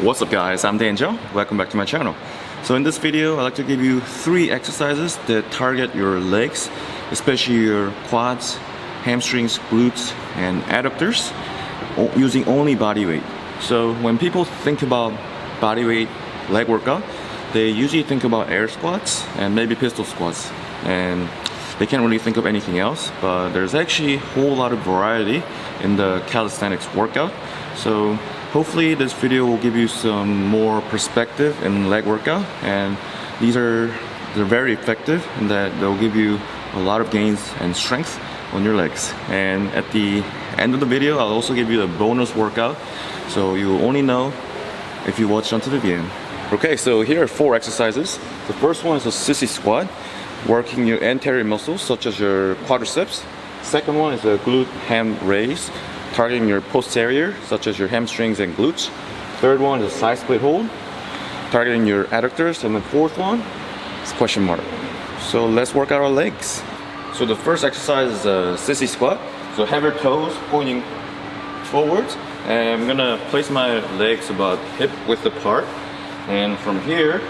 What's up guys, I'm Jeong. Welcome back to my channel. So in this video, I'd like to give you 3 exercises that target your legs, especially your quads, hamstrings, glutes, and adductors, using only body weight. So when people think about body weight leg workout, they usually think about air squats and maybe pistol squats, and they can't really think of anything else, but there's actually a whole lot of variety in the calisthenics workout. So hopefully this video will give you some more perspective in leg workout, and they're very effective in that they'll give you a lot of gains and strength on your legs. And at the end of the video, I'll also give you a bonus workout, so you will only know if you watch until the end. Okay, so here are 4 exercises. The first one is a Sissy Squat, working your anterior muscles such as your quadriceps. Second one is a glute ham raise, targeting your posterior such as your hamstrings and glutes. Third one is a side split hold, targeting your adductors. And the fourth one is question mark. So let's work out our legs. So the first exercise is a Sissy Squat. So have your toes pointing forwards, and I'm gonna place my legs about hip width apart, and from here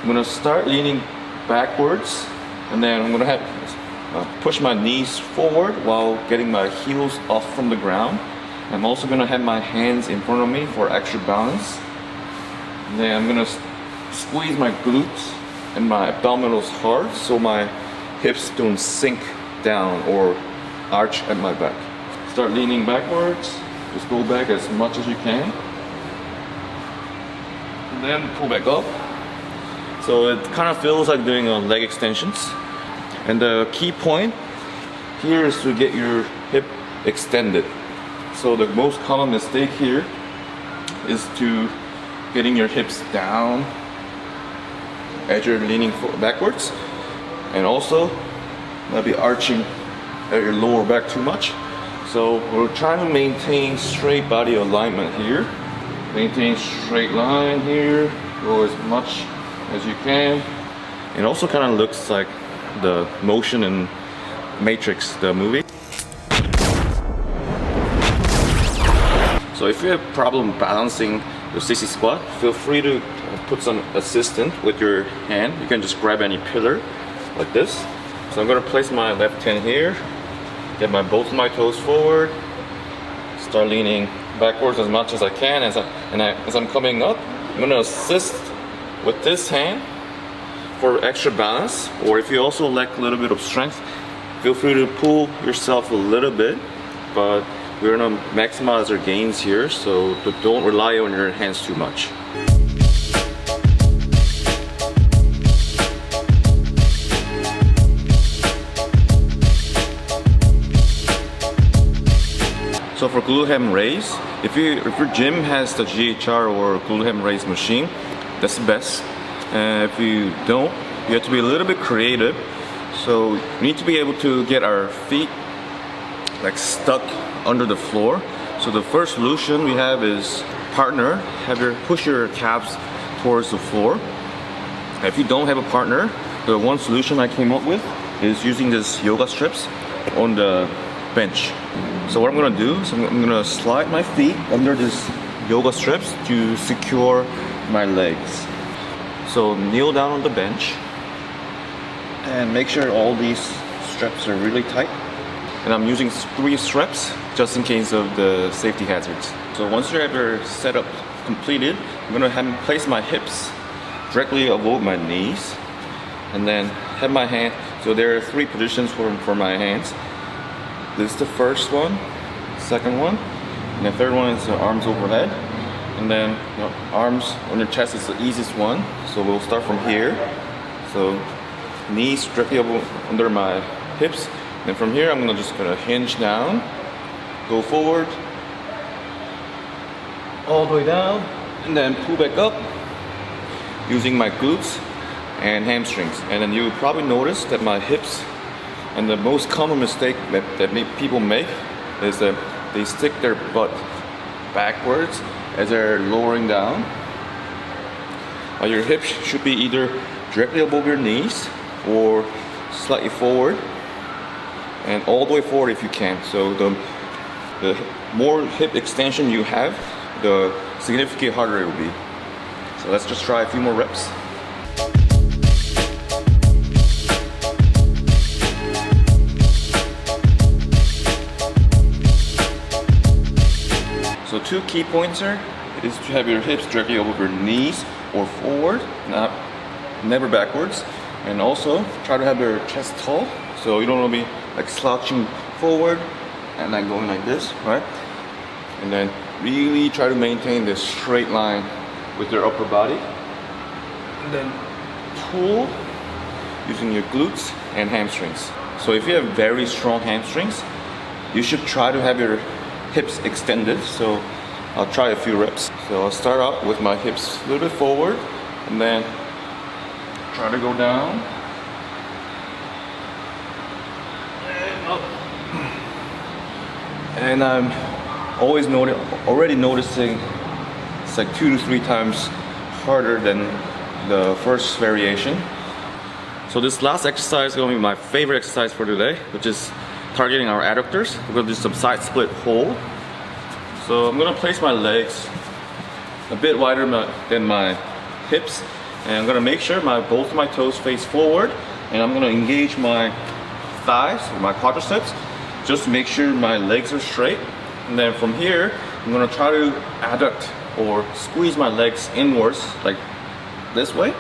I'm gonna start leaning backwards, and then I'm gonna push my knees forward while getting my heels off from the ground. I'm also gonna have my hands in front of me for extra balance. And then I'm gonna squeeze my glutes and my abdominals hard so my hips don't sink down or arch at my back. Start leaning backwards. Just go back as much as you can. And then pull back up. So it kind of feels like doing leg extensions. And the key point here is to get your hip extended. So the most common mistake here is to getting your hips down as you're leaning backwards, and also maybe arching at your lower back too much. So we're trying to maintain straight body alignment here. Maintain straight line here. Go as much as you can. It also kind of looks like the motion in Matrix, the movie. So if you have problem balancing your Sissy Squat, feel free to put some assistant with your hand. You can just grab any pillar like this. So I'm going to place my left hand here, get both of my toes forward, start leaning backwards as much as I can. As I'm coming up, I'm going to assist with this hand for extra balance, or if you also lack a little bit of strength, feel free to pull yourself a little bit, but we're gonna maximize our gains here, so don't rely on your hands too much. So for glute ham raise, if your gym has the GHR or glute ham raise machine, that's the best. And if you don't, you have to be a little bit creative. So we need to be able to get our feet like stuck under the floor. So the first solution we have is partner. Push your calves towards the floor. If you don't have a partner, the one solution I came up with is using this yoga strips on the bench. So what I'm gonna do is I'm gonna slide my feet under this yoga strips to secure my legs. So kneel down on the bench and make sure all these straps are really tight. And I'm using 3 straps just in case of the safety hazards. So once you have your setup completed, I'm gonna place my hips directly above my knees, and then have my hand. So there are 3 positions for my hands. This is the first one, second one, and the third one is the arms overhead. And then arms on your chest is the easiest one. So we'll start from here. So knees directly under my hips. And from here I'm just gonna hinge down, go forward, all the way down, and then pull back up using my glutes and hamstrings. And then you probably notice that my hips, and the most common mistake that people make is that they stick their butt backwards as they're lowering down. Your hips should be either directly above your knees or slightly forward, and all the way forward if you can. So the more hip extension you have, the significantly harder it will be. So let's just try a few more reps. So two key points here is to have your hips directly over your knees or forward, never backwards. And also try to have your chest tall, so you don't want to be like slouching forward and then going like this, right? And then really try to maintain this straight line with your upper body. And then pull using your glutes and hamstrings. So if you have very strong hamstrings, you should try to have your hips extended. So I'll try a few reps. So I'll start out with my hips a little bit forward and then try to go down and up. And I'm already noticing it's like 2 to 3 times harder than the first variation. So this last exercise is going to be my favorite exercise for today, which is targeting our adductors. We're going to do some side split hold. So I'm going to place my legs a bit wider than my hips. And I'm gonna make sure both my toes face forward, and I'm gonna engage my thighs, or my quadriceps, just to make sure my legs are straight. And then from here, I'm gonna try to adduct or squeeze my legs inwards, like this way.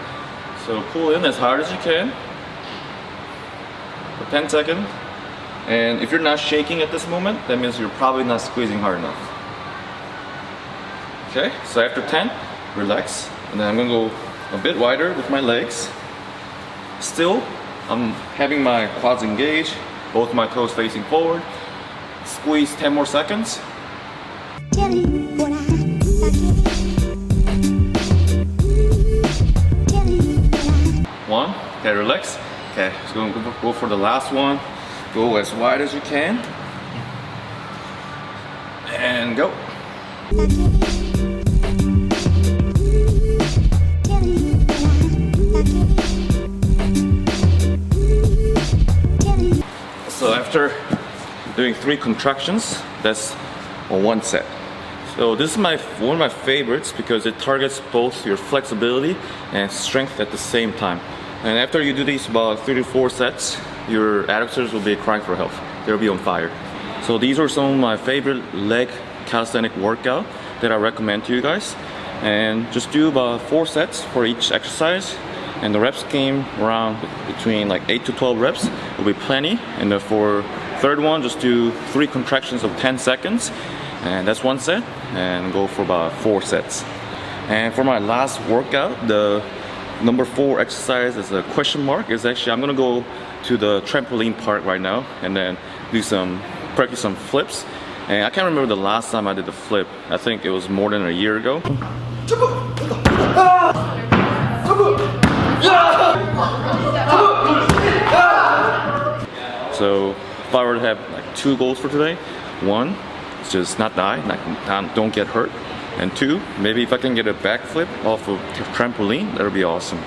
So pull in as hard as you can for 10 seconds. And if you're not shaking at this moment, that means you're probably not squeezing hard enough. Okay, so after 10, relax, and then I'm gonna go a bit wider with my legs. Still, I'm having my quads engaged, both my toes facing forward. Squeeze 10 more seconds. 1, okay, relax. Okay, so go for the last one. Go as wide as you can. And go. So after doing 3 contractions, that's one set. So this is one of my favorites because it targets both your flexibility and strength at the same time. And after you do these about 3 to 4 sets, your adductors will be crying for help. They'll be on fire. So these are some of my favorite leg calisthenic workout that I recommend to you guys. And just do about 4 sets for each exercise. And the reps came around between like 8 to 12 reps will be plenty. And then for third one, just do 3 contractions of 10 seconds, and that's one set, and go for about 4 sets. And for my last workout, the number 4 exercise is a question mark. Is actually I'm gonna go to the trampoline park right now and then practice some flips. And I can't remember the last time I did the flip. I think it was more than a year ago. So if I were to have like 2 goals for today, 1 is just not die, don't get hurt, and 2, maybe if I can get a backflip off of trampoline, that would be awesome.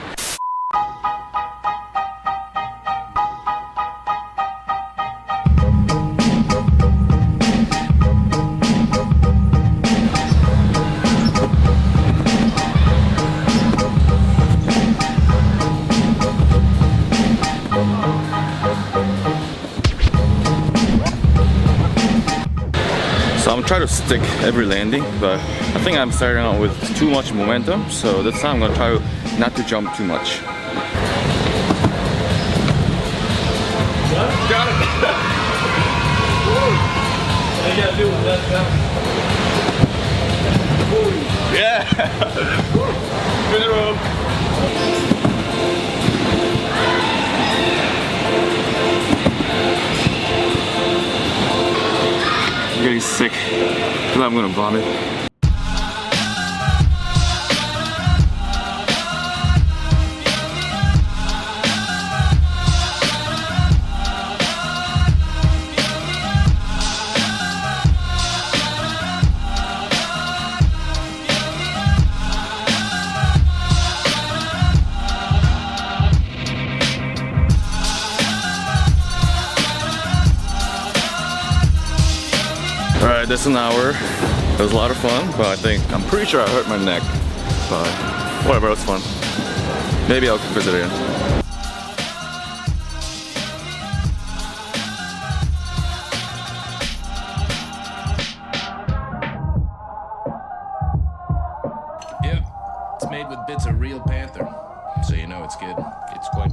So I'm trying to stick every landing, but I think I'm starting out with too much momentum, so this time I'm gonna try not to jump too much. Got it! You gotta do it that time. Yeah! Good rope. I'm getting sick because I'm gonna vomit. Alright, that's an hour. It was a lot of fun, but I'm pretty sure I hurt my neck. But whatever, it was fun. Maybe I'll visit again. Yep, it's made with bits of real panther, so you know it's good. It's quite